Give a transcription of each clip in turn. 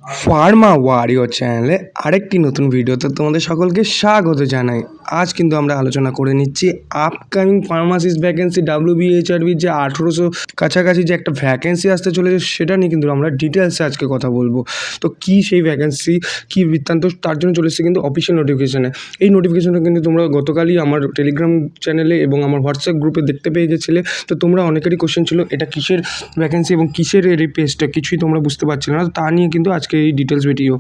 Pharma warrior চ্যানেলে আরেকটি নতুন ভিডিওতে তোমাদের সকলকে স্বাগত জানাই। আজ কিন্তু আমরা আলোচনা করে নিচ্ছি আপকামিং ফার্মাসিস্ট ভ্যাকেন্সি WBHRB যে 1800 কাছাকাছি যে একটা ভ্যাকেন্সি আসতে চলেছে সেটা নিয়ে কিন্তু আমরা ডিটেলসে আজকে কথা বলবো। তো কী সেই ভ্যাকেন্সি, কী বৃত্তান্ত, তার জন্য চলে এসেছে কিন্তু অফিসিয়াল নোটিফিকেশানে। এই নোটিফিকেশানটা কিন্তু তোমরা গতকালই আমার টেলিগ্রাম চ্যানেলে এবং আমার হোয়াটসঅ্যাপ গ্রুপে দেখতে পেয়ে গেছিলে। তো তোমরা অনেকেরই কোশ্চেন ছিল এটা কিসের ভ্যাকেন্সি এবং কিসের এই পেজটা, কিছুই তোমরা বুঝতে পারছিলে না। তা নিয়ে কিন্তু আজকে এই ডিটেলস ভিডিও।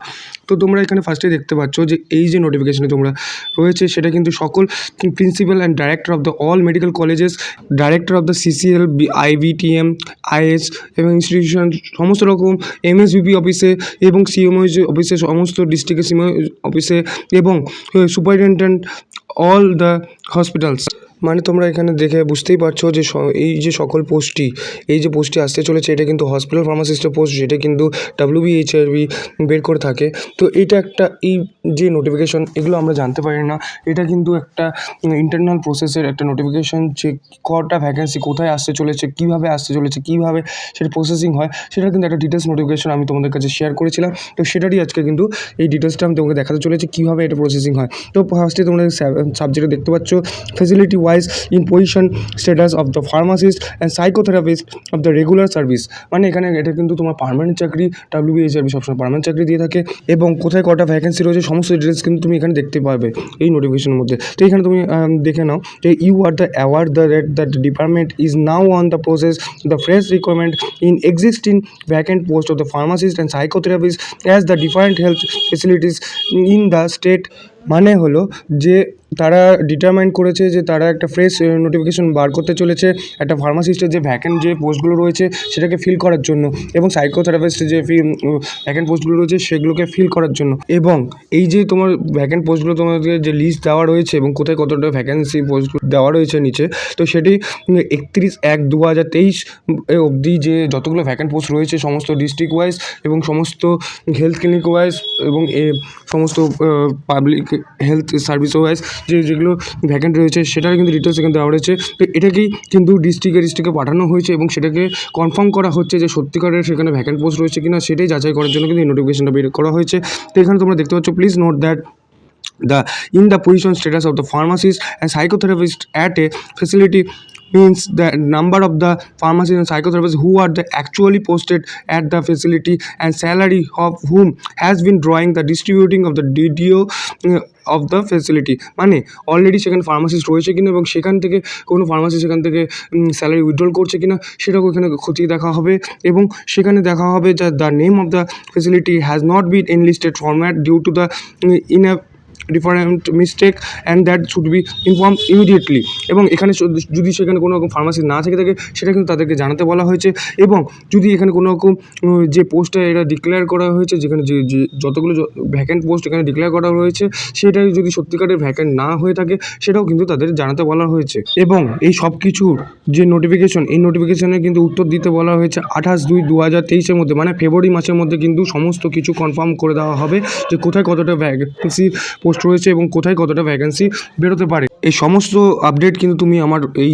তো তোমরা এখানে ফার্স্টে দেখতে পাচ্ছ যে এই যে নোটিফিকেশনে তোমরা রয়েছে সেটা কিন্তু সকল principal and director of the all medical colleges, director of the CCL, IVTM, IS এবং ইনস্টিটিউশন, সমস্ত রকম MSVP অফিসে এবং CMO অফিসে, সমস্ত ডিস্ট্রিক্টের CMO অফিসে এবং সুপারিনটেন্ডেন্ট অল দ্য হসপিটালস। মানে তোমরা এখানে দেখে বুঝতেই পারছো যে এই যে সকল পোস্টটি, এই যে পোস্টটি আসতে চলেছে এটা কিন্তু হসপিটাল ফার্মাসিস্টের পোস্ট, যেটা কিন্তু WBHRB বের করে থাকে। তো এটা একটা, এই যে নোটিফিকেশন এগুলো আমরা জানতে পারি না, এটা কিন্তু একটা ইন্টারনাল প্রসেসের একটা নোটিফিকেশন যে কটা ভ্যাকেন্সি কোথায় আসতে চলেছে, কীভাবে আসতে চলেছে, কীভাবে সেটা প্রসেসিং হয়, সেটা কিন্তু একটা ডিটেলস নোটিফিকেশন আমি তোমাদের কাছে শেয়ার করেছিলাম। তো সেটারই আজকে কিন্তু এই ডিটেলসটা আমি তোমাকে দেখাতে চলেছি কীভাবে এটা প্রসেসিং হয়। তো ফার্স্টে তোমরা সাবজেক্টে দেখতে পাচ্ছ facility wise in position status of the pharmacist and psychotherapist of the regular service. মানে এখানে এটা কিন্তু তোমার পার্মানেন্ট চাকরি, WBHRB সবসময় পার্মানেন্ট চাকরি দিয়ে থাকে এবং কোথায় কটা ভ্যাকেন্সি রয়েছে সমস্ত ডিটেলস কিন্তু তুমি এখানে দেখতে পাবে এই নোটিফিকেশনের মধ্যে। তো এখানে তুমি দেখে নাও যে you are the award the rate that department is now on the process the fresh requirement in existing vacant post of the pharmacist and psychotherapist as the different health facilities in the state. মানে হলো যে তারা determine করেছে যে তারা একটা fresh notification বার করতে চলেছে একটা ফার্মাসিস্টের যে ভ্যাকেন্ট যে পোস্টগুলো রয়েছে সেটাকে ফিল করার জন্য, এবং সাইকোথেরাপিস্টের যে ভ্যাকেন্ট পোস্টগুলো রয়েছে সেগুলোকে ফিল করার জন্য। এবং এই যে তোমার ভ্যাকেন্ট পোস্টগুলো তোমাদের যে লিস্ট দেওয়া রয়েছে এবং কোথায় কতটা ভ্যাকেন্সি পোস্টগুলো দেওয়া রয়েছে নিচে, তো সেটি 31/1/2023 অবধি যে যতগুলো ভ্যাকেন্ট পোস্ট রয়েছে সমস্ত ডিস্ট্রিক্ট ওয়াইজ এবং সমস্ত হেলথ ক্লিনিক ওয়াইজ এবং সমস্ত পাবলিক হেলথ সার্ভিস ওয়াইজ যেগুলো ভ্যাকেন্ট রয়েছে সেটার কিন্তু ডিটেলস এখানে দেওয়া রয়েছে। তো এটাকেই কিন্তু ডিস্ট্রিক্টে পাঠানো হয়েছে এবং সেটাকে কনফার্ম করা হচ্ছে যে সত্যিকারের সেখানে ভ্যাকেন্ট পোস্ট রয়েছে কিনা সেটাই যাচাই করার জন্য কিন্তু এই নোটিফিকেশনটা বের করা হয়েছে। তো এখানে তোমরা দেখতে পাচ্ছ, please note that the position status of the pharmacist and psychotherapist at a facility means the number of the pharmacists and psychotherapists who are the actually posted at the facility and salary of whom has been drawing the distributing of the DRDO of the facility। মানে already সেখানে pharmacist রয়েছে কিনা এবং সেখান থেকে কোনো pharmacist সেখান থেকে স্যালারি উইথড্রল করছে কিনা সেটাও এখানে খতিয়ে দেখা হবে। এবং সেখানে দেখা হবে যে the name of the facility has not been enlisted format due to the different mistake and that should be inform immediately. এবং এখানে যদি সেখানে কোনো রকম ফার্মাসি না থেকে থাকে সেটা কিন্তু তাদেরকে জানাতে বলা হয়েছে। এবং যদি এখানে কোনো রকম যে পোস্টটা এটা ডিক্লেয়ার করা হয়েছে, যেখানে যে যতগুলো ভ্যাকেন্ট পোস্ট এখানে ডিক্লেয়ার করা রয়েছে সেটাই যদি সত্যিকারের ভ্যাকেন্ট না হয়ে থাকে সেটাও কিন্তু তাদের জানাতে বলা হয়েছে। এবং এই সব কিছুর যে নোটিফিকেশন, এই নোটিফিকেশনে কিন্তু উত্তর দিতে বলা হয়েছে 28/2/2023 মধ্যে, মানে ফেব্রুয়ারি মাসের মধ্যে কিন্তু সমস্ত কিছু কনফার্ম করে দেওয়া হবে যে কোথায় কতটা ভ্যাকেন্সি পোস্ট রয়েছে এবং কোথায় কতটা ভ্যাকেন্সি বেরোতে পারে। এই সমস্ত আপডেট কিন্তু তুমি আমার এই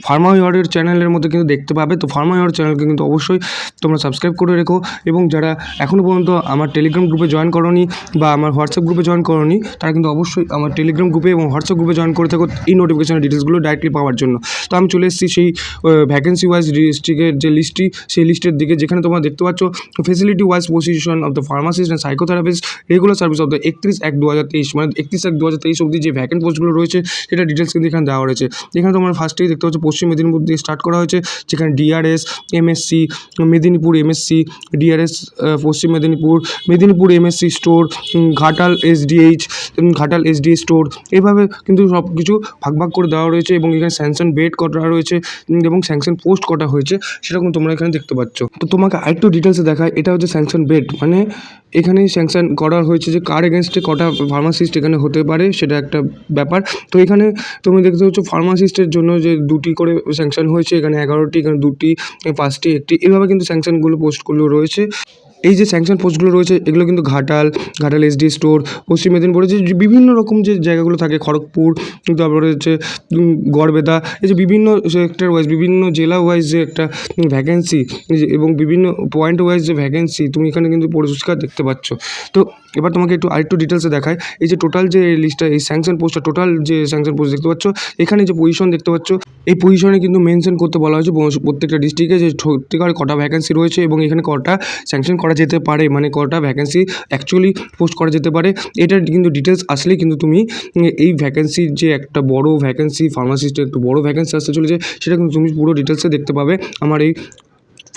ফার্মা ওয়ার্ডের চ্যানেলের মধ্যে কিন্তু দেখতে পাবে। তো ফার্মা ওয়ার্ড চ্যানেলকে কিন্তু অবশ্যই তোমরা সাবস্ক্রাইব করে রেখো, এবং যারা এখনও পর্যন্ত আমার টেলিগ্রাম গ্রুপে জয়েন করোনি বা আমার হোয়াটসঅ্যাপ গ্রুপে জয়েন করোনি তারা কিন্তু অবশ্যই আমার টেলিগ্রাম গ্রুপে এবং হোয়াটসঅ্যাপ গ্রুপে জয়েন করে থাকো এই নোটিফিকেশনের ডিটেলসগুলো ডাইরেক্টলি পাওয়ার জন্য। তো আমি চলে এসেছি সেই ভ্যাকেন্সি ওয়াইজ ডিস্ট্রিক্টের যে লিস্টটি, সেই লিস্টের দিকে, যেখানে তোমরা দেখতে পাচ্ছ facility wise position of the pharmacist and psychotherapist regular service of the 31/1/2023, মানে 31/1/2023 অবধি যে ভ্যাকেন্ট পোস্টগুলো রয়েছে সেটা ডিটেলস কিন্তু এখানে দেওয়া রয়েছে। এখানে তোমরা ফার্স্টেই দেখতে পাচ্ছ পশ্চিম মেদিনীপুর দিয়ে স্টার্ট করা হয়েছে, যেখানে DRS MSC Medinipur MSC, DRS পশ্চিম Medinipur MSC store, Ghatal SDH store, এভাবে কিন্তু সব কিছু ভাগ করে দেওয়া রয়েছে। এবং এখানে স্যাংশন বেড কটা রয়েছে এবং স্যাংশন পোস্ট কটা হয়েছে সেরকম তোমরা এখানে দেখতে পাচ্ছ। তো তোমাকে আরেকটু ডিটেলসে দেখায়, এটা হচ্ছে স্যাংশন বেড, মানে এখানেই স্যাংশন করা হয়েছে যে কার এগেনস্টে কটা ফার্মাসিস্ট এখানে হতে পারে সেটা একটা ব্যাপার। তো এখানে তুমি দেখতে পাচ্ছ ফার্মাসিস্টের জন্য যে 2টি করে স্যাংশন হয়েছে, এখানে 11টি, এখানে 2টি, 5টি, 1টি, এভাবে কিন্তু স্যাংশনগুলো পোস্টগুলো রয়েছে। এই যে স্যাংশন পোস্টগুলো রয়েছে এগুলো কিন্তু ঘাটাল এসডি স্টোর, পশ্চিম মেদিনীপুরে যে বিভিন্ন রকম যে জায়গাগুলো থাকে, খড়গপুর, তারপরে হচ্ছে গড়বেতা, এই যে বিভিন্ন সেক্টর ওয়াইজ, বিভিন্ন জেলা ওয়াইজ যে একটা ভ্যাকেন্সি এবং বিভিন্ন পয়েন্ট ওয়াইজ যে ভ্যাকেন্সি তুমি এখানে কিন্তু পরিষ্কার দেখতে পাচ্ছ। তো এবার তোমাকে আরেকটু ডিটেলসে দেখায়। এই যে টোটাল যে লিস্টটা, এই স্যাংশন পোস্টটা, টোটাল যে স্যাংশন পোস্ট দেখতে পাচ্ছ, এখানে যে পজিশন দেখতে পাচ্ছ, এই পজিশনে কিন্তু মেনশন করতে বলা হয়েছে প্রত্যেকটা ডিস্ট্রিক্টে যে সত্যিকার কটা ভ্যাকেন্সি রয়েছে এবং এখানে কটা স্যাংশন করা যেতে পারে, মানে কটা ভ্যাকেন্সি অ্যাকচুয়ালি পোস্ট করা যেতে পারে। এটার কিন্তু ডিটেলস আসলেই কিন্তু তুমি এই ভ্যাকেন্সির যে একটা বড় ভ্যাকেন্সি, ফার্মাসিস্টের একটু বড় ভ্যাকেন্সি আসতে চলেছে, সেটা কিন্তু তুমি পুরো ডিটেলসে দেখতে পাবে আমার এই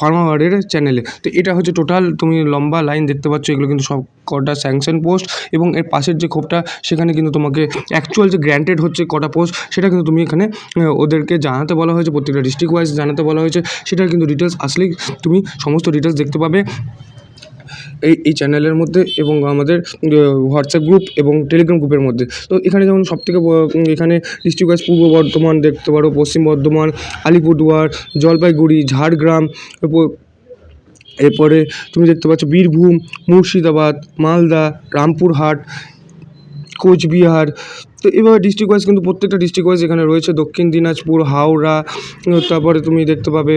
ফার্মাওয়ার্ডের চ্যানেলে। তো এটা হচ্ছে টোটাল তুমি লম্বা লাইন দেখতে পাচ্ছ, এগুলো কিন্তু সব কটা স্যাংশন পোস্ট এবং এর পাশের যে খোপটা সেখানে কিন্তু তোমাকে অ্যাকচুয়াল যে গ্র্যান্টেড হচ্ছে কটা পোস্ট সেটা কিন্তু তুমি এখানে ওদেরকে জানাতে বলা হয়েছে, প্রত্যেকটা ডিস্ট্রিক্ট ওয়াইজ জানাতে বলা হয়েছে। সেটার কিন্তু ডিটেলস আসলেই তুমি সমস্ত ডিটেলস দেখতে পাবে এই চ্যানেলের মধ্যে এবং আমাদের হোয়াটসঅ্যাপ গ্রুপ এবং টেলিগ্রাম গ্রুপের মধ্যে। তো এখানে যেমন সবথেকে এখানে ডিস্ট্রিক্ট ওয়াইজ পূর্ব বর্ধমান দেখতে পারো, পশ্চিম বর্ধমান, আলিপুরদুয়ার, জলপাইগুড়ি, ঝাড়গ্রাম, এরপরে তুমি দেখতে পাচ্ছ বীরভূম, মুর্শিদাবাদ, মালদা, রামপুরহাট, কোচবিহার। তো এভাবে ডিস্ট্রিক্ট ওয়াইজ কিন্তু প্রত্যেকটা ডিস্ট্রিক্ট ওয়াইজ এখানে রয়েছে। দক্ষিণ দিনাজপুর, হাওড়া, তারপরে তুমি দেখতে পাবে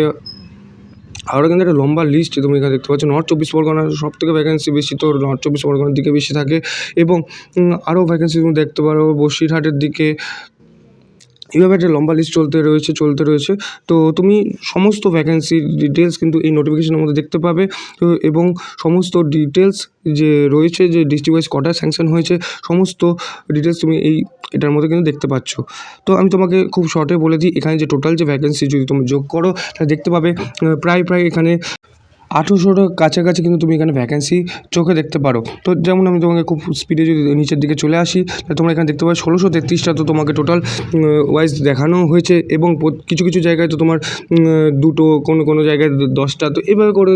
হাওড়া কিন্তু একটা লম্বা লিস্ট তুমি এখানে দেখতে পাচ্ছ। নর্থ চব্বিশ পরগনার সব থেকে ভ্যাকেন্সি বেশি, তো নর্থ চব্বিশ পরগনার দিকে বেশি থাকে এবং আরও ভ্যাকেন্সি তুমি দেখতে পারো বসিরহাটের দিকে। এইভাবে একটা লম্বা লিস্ট চলতে রয়েছে। তো তুমি সমস্ত ভ্যাকেন্সির ডিটেলস কিন্তু এই নোটিফিকেশনের মধ্যে দেখতে পাবে। তো এবং সমস্ত ডিটেলস যে রয়েছে, যে ডিস্ট্রিক্ট ওয়াইজ কটা স্যাংশন হয়েছে, সমস্ত ডিটেলস তুমি এটার মধ্যে কিন্তু দেখতে পাচ্ছ। তো আমি তোমাকে খুব শর্টে বলে দিই, এখানে যে টোটাল যে ভ্যাকেন্সি যদি তুমি যোগ করো তাহলে দেখতে পাবে প্রায় এখানে 1800টার কাছাকাছি কিন্তু তুমি এখানে ভ্যাকেন্সি চোখে দেখতে পারো। তো যেমন আমি তোমাকে খুব স্পিডে যদি নিচের দিকে চলে আসি, তাহলে তোমরা এখানে দেখতে পাবে 1633টা তো তোমাকে টোটাল ওয়াইজ দেখানো হয়েছে এবং কিছু জায়গায় তো তোমার দুটো, কোনো জায়গায় 10টা। তো এভাবে করে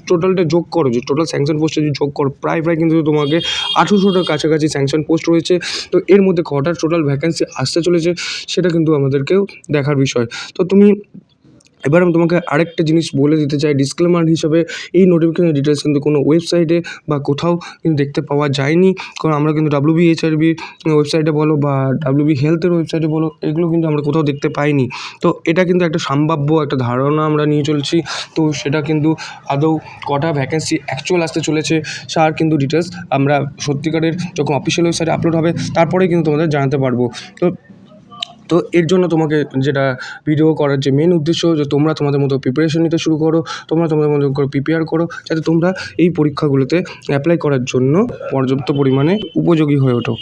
টোটালটা যোগ করো, যে টোটাল স্যাংশন পোস্টে যদি যোগ করো প্রায় কিন্তু তোমাকে 1800টার কাছাকাছি স্যাংশন পোস্ট রয়েছে। তো এর মধ্যে কটার টোটাল ভ্যাকেন্সি আসতে চলেছে সেটা কিন্তু আমাদেরকেও দেখার বিষয়। তো তুমি এবার আমি তোমাকে আরেকটা জিনিস বলে দিতে চাই ডিসক্লেমার হিসাবে, এই নোটিফিকেশন ডিটেলস কিন্তু কোনো ওয়েবসাইটে বা কোথাও কিন্তু দেখতে পাওয়া যায়নি। কারণ আমরা কিন্তু WBHRB ওয়েবসাইটে বলো বা WB হেলথের ওয়েবসাইটে বলো, এগুলো কিন্তু আমরা কোথাও দেখতে পাইনি। তো এটা কিন্তু একটা সম্ভাব্য একটা ধারণা আমরা নিয়ে চলছি। তো সেটা কিন্তু আদৌ কটা ভ্যাকেন্সি অ্যাকচুয়াল আসতে চলেছে তার কিন্তু ডিটেলস আমরা সত্যিকারের যখন অফিসিয়াল ওয়েবসাইটে আপলোড হবে তারপরেই কিন্তু তোমাদের জানাতে পারবো। তো এর জন্য তোমাকে যেটা ভিডিও করার যে মেন উদ্দেশ্য, যে তোমরা তোমাদের মতো প্রিপারেশন নিতে শুরু করো, তোমরা তোমাদের মতো করে প্রিপেয়ার করো, যাতে তোমরা এই পরীক্ষাগুলোতে অ্যাপ্লাই করার জন্য পর্যাপ্ত পরিমাণে উপযোগী হয়ে ওঠো।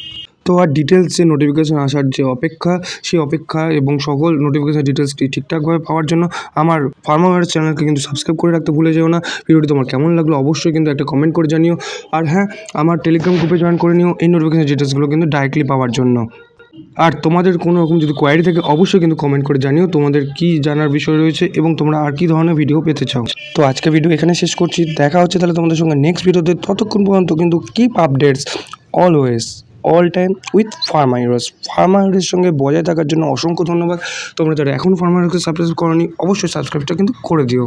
তো আর ডিটেলস যে নোটিফিকেশান আসার যে অপেক্ষা, সেই অপেক্ষা এবং সকল নোটিফিকেশান ডিটেলসটি ঠিকঠাকভাবে পাওয়ার জন্য আমার ফার্মাওয়ার্ড চ্যানেলকে কিন্তু সাবস্ক্রাইব করে রাখতে ভুলে যেও না। ভিডিওটি তোমার কেমন লাগলো অবশ্যই কিন্তু একটা কমেন্ট করে জানিও। আর হ্যাঁ, আমার টেলিগ্রাম গ্রুপে জয়েন করে নিও এই নোটিফিকেশান ডিটেলসগুলো কিন্তু ডাইরেক্টলি পাওয়ার জন্য। আর তোমাদের কোনো রকম যদি কোয়ারি থাকে অবশ্যই কিন্তু কমেন্ট করে জানিও তোমাদের কী জানার বিষয় রয়েছে এবং তোমরা আর কী ধরনের ভিডিও পেতে চাও। তো আজকে ভিডিও এখানে শেষ করছি, দেখা হচ্ছে তাহলে তোমাদের সঙ্গে নেক্সট ভিডিওতে। ততক্ষণ পর্যন্ত কিন্তু keep updates always all time with pharma heroes. Pharma হিরোসের সঙ্গে বজায় থাকার জন্য অসংখ্য ধন্যবাদ। তোমরা যারা এখন ফার্মা হিরোসকে সাবস্ক্রাইব করোনি অবশ্যই সাবস্ক্রাইবটা কিন্তু করে দিও।